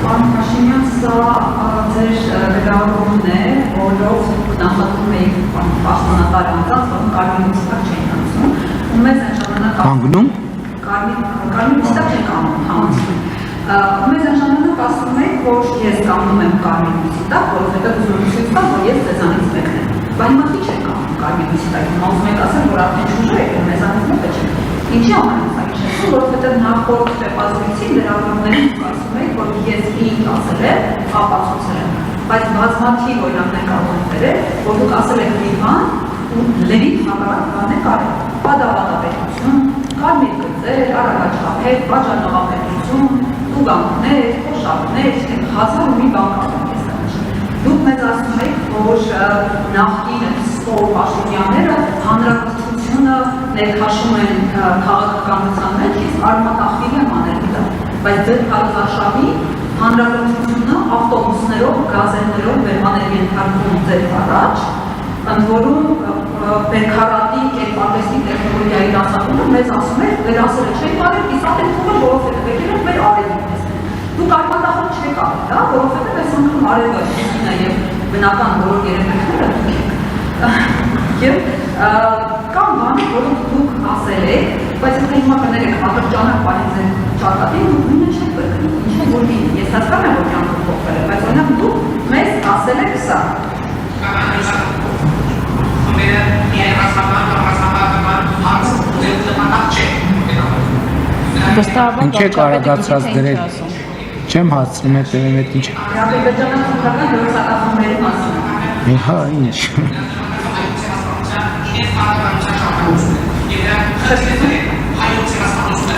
Պարոն Փաշինյան, սա ձեր գրավորումն է, որով նախատում եք պաշտոնատար անձանց, որոնք կարմիր լիստակ չեն անցնում, ու մեծ այն ժամանակ կանգնում կարմիր լիստակ չեն համանցնում։ Ու մեծ այն ժամանակ ասում եք, որ ես կանգնում եմ կարմիր լիստակ, որովհետև ուզում եմ ցույց տալ, որ ես ձեզանից մեկն եմ։ Բայց հիմա քիչ եք կանգնում կարմիր լիստակին, ուզում եք ասել, որ արդեն չուժը եք, մեզանից մեկը չեք։ Ինչի համար է հիշեցնում, որովհետև նախորդ տեպազրույցի լրագրողներին ասում եք, որ ես ինչ ասել եմ, ապացուցել եմ, բայց բազմաթիվ օրինակներ կարող են բերել, որ դուք ասել եք Լիվան ու Լևիտ հակառակ բան եք արել, պատավատապետություն, կարմիր գծեր, արագաչափեր, պատժանողապետություն, տուգանքներ, խոշափներ, հազար ու մի բան կարող եք դուք մեզ ասում եք, որ նախկին Սպոր Պաշտոնյաները հանրապետությունը ներքաշում են քաղաքականության մեջ, իսկ արմատախիլ են անել դա, բայց ձեր քարոզարշավի հանրապետությունը ավտոբուսներով, գազերներով վերմաներ ենթարկվում ձեր առաջ, ընդ որում Բերքարատի կերպարվեստի տեխնոլոգիայի դասավորումը մեզ ասում է, վերասերը չեք արել, իսկ ատեն թողը որովհետև եկել են մեր արևիկն ես։ Դուք արմատախիլ չեք արել դա, որովհետև այս անգամ արևը ինքնը և բնական բոլոր երևույթները դուք եք։ Եվ կան բաներ, որոնք դուք ասել եք, բայց եթե հիմա կներեք ատրճանակ պարին ձեր ճակատին, դուք նույնը չեք բրկնում, ինչ է որ լինի, ես հասկանում եմ, որ կյանքը փոխվել է, բայց օրինակ դուք մեզ ասել եք սա։ Ինչ է կարագացած դրել, չեմ հացրում է տևեմ էտ ինչ է։ Ադրբեջանական դրոցակախումների մասին։ Հա, ինչ։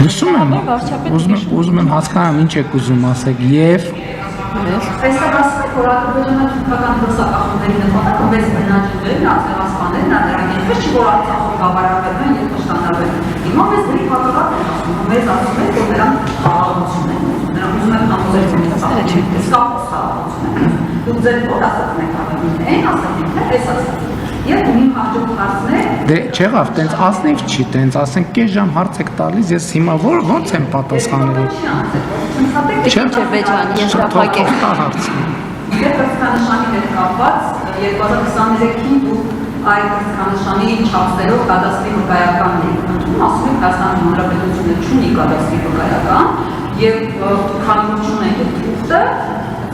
Լսում եմ, ուզում եմ հասկանամ ինչ եք ուզում ասեք և Այստեղ ասում եք, որ ադրբեջանական դրոցակախումների նպատակը մեծ բնաջնջերն, ածեղասպաներն, դրանք ինչպես չի, որ Արցախով գավառակերն են և պաշտպանվել։ Հիմա մեզ դրի հակառակն են ասում, մեզ ասում եք, որ նրանք խաղաղություն են ուզում, նրանք ուզում են համոզել դուք ձեր որ ասացում եք ավելին, այն ասացում եք, այս ասացում և ունիմ հաջող հարցներ Դե չեղավ, տենց ասնիվ չի, տենց ասենք կես ժամ հարց եք տալիս, ես հիմա ոնց եմ պատասխանելու Չէ Բեջան, ես դապակ եմ Դե կրծքանշանի հետ կապված 2023-ին դուք այդ կրծքանշանի չափսերով կադաստրի վկայականն եք ընդունում, ասում եք Հայաստանի Հանրապետությունը չունի կադաստրի վկայական և քանություն եք ուխտը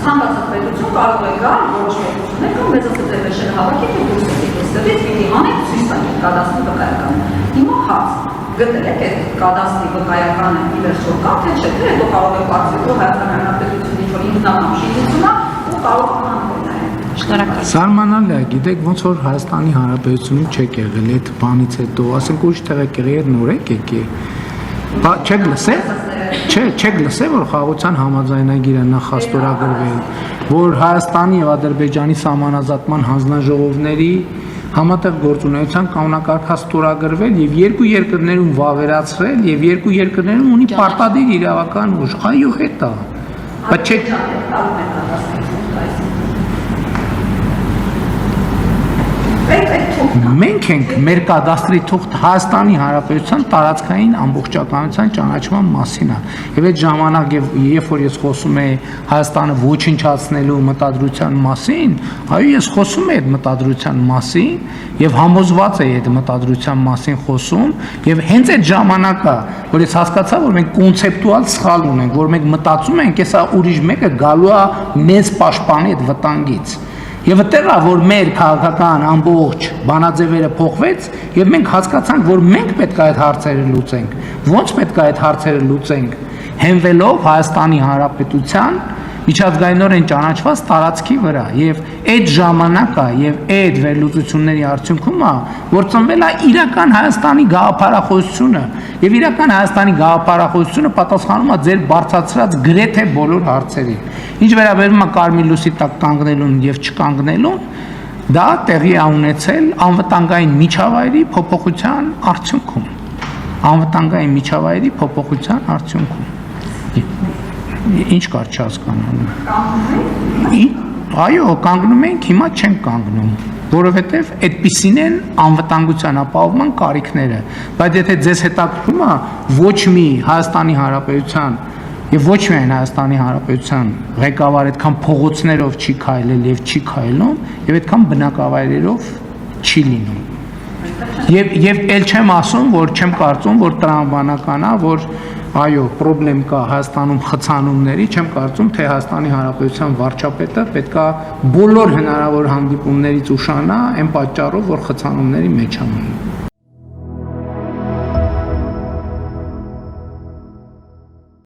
ցանկացած պետություն կարող է գալ որոշ պետություններ կամ մեծ ասել վերջերը հավաքեք և դուրս եկեք այստեղից պիտի անեք ցույց տալու կադաստրի վկայականը։ Հիմա հարց գտել եք այդ կադաստրի վկայականը ի վերջո կա թե չէ, թե հետո կարող եք բացելու Հայաստանի Հանրապետությունը ինչ-որ ինքնական շինություն է ու կարող Շնորհակալ Զարմանալի է, գիտեք ոնց որ Հայաստանի Հանրապետությունում չեք եղել այդ բանից հետո, ասենք ուրիշ տեղ եք եղել, նոր եք եկել։ Չեք լսել։ Չեք լսել, որ խաղաղության համաձայնագիրը նախաստորագրվել, որ Հայաստանի և Ադրբեջանի սահմանազատման հանձնաժողովների համատեղ գործունեության կանոնակարգ ստորագրվել և երկու երկրներում վավերացրել և երկու երկրներում ունի պարտադիր իրավական ուժ, այո հետ է, բայց չեք Մենք ենք մեր կադաստրի թուղթ Հայաստանի Հանրապետության տարածքային ամբողջականության ճանաչման մասին է։ Եվ այդ ժամանակ, երբ որ ես խոսում եմ Հայաստանը ոչնչացնելու մտադրության մասին, այո, ես խոսում եմ այդ մտադրության մասին եւ համոզված եմ այդ մտադրության մասին խոսում, եւ հենց այդ ժամանակը, որ ես հասկացա, որ մենք կոնցեպտուալ սխալ ունենք, որ մենք մտածում ենք, հեսա ուրիշ մեկը գալու է մեզ պաշտպանի այդ վտանգից։ Եվ այդտեղ է, որ մեր քաղաքական ամբողջ բանաձևերը փոխվեց եւ մենք հասկացանք, որ մենք պետք է այդ հարցերը լուծենք։ Ոնց պետք է այդ հարցերը լուծենք։ Հենվելով Հայաստանի Հանրապետության միջազգայինորեն ճանաչված տարածքի վրա եւ այդ ժամանակը եւ այդ վերլուծությունների արդյունքում է, որ ծնվել է իրական Հայաստանի գաղափարախոսությունը եւ իրական Հայաստանի գաղափարախոսությունը պատասխանում է ձեր բարձրացրած գրեթե բոլոր հարցերին։ Ինչ վերաբերում է Կարմիր լույսի տակ կանգնելուն եւ չկանգնելուն, դա տեղի է ունեցել անվտանգային միջավայրի փոփոխության արդյունքում։ Անվտանգային միջավայրի փոփոխության արդյունքում։ Ինչ կար չհասկանալու։ Այո, կանգնում ենք, հիմա չենք կանգնում, որովհետև այդպիսին են անվտանգության ապահովման կարիքները, բայց եթե ձեզ հետաքրքրում է ոչ մի Հայաստանի Հանրապետության Եվ ոչ միայն Հայաստանի Հանրապետության ղեկավարը այդքան փողոցներով չի քայլել եւ չի քայլում, եւ այդքան բնակավայրերով չի լինում։ Եվ ել չեմ ասում, որ չեմ կարծում, որ տրամաբանական է, որ այո, խնդրեմ կա Հայաստանում խցանումների, չեմ կարծում, թե Հայաստանի Հանրապետության վարչապետը պետքա բոլոր հնարավոր հանդիպումներից ուշանա այն պատճառով, որ խցանումների մեջ է մնում։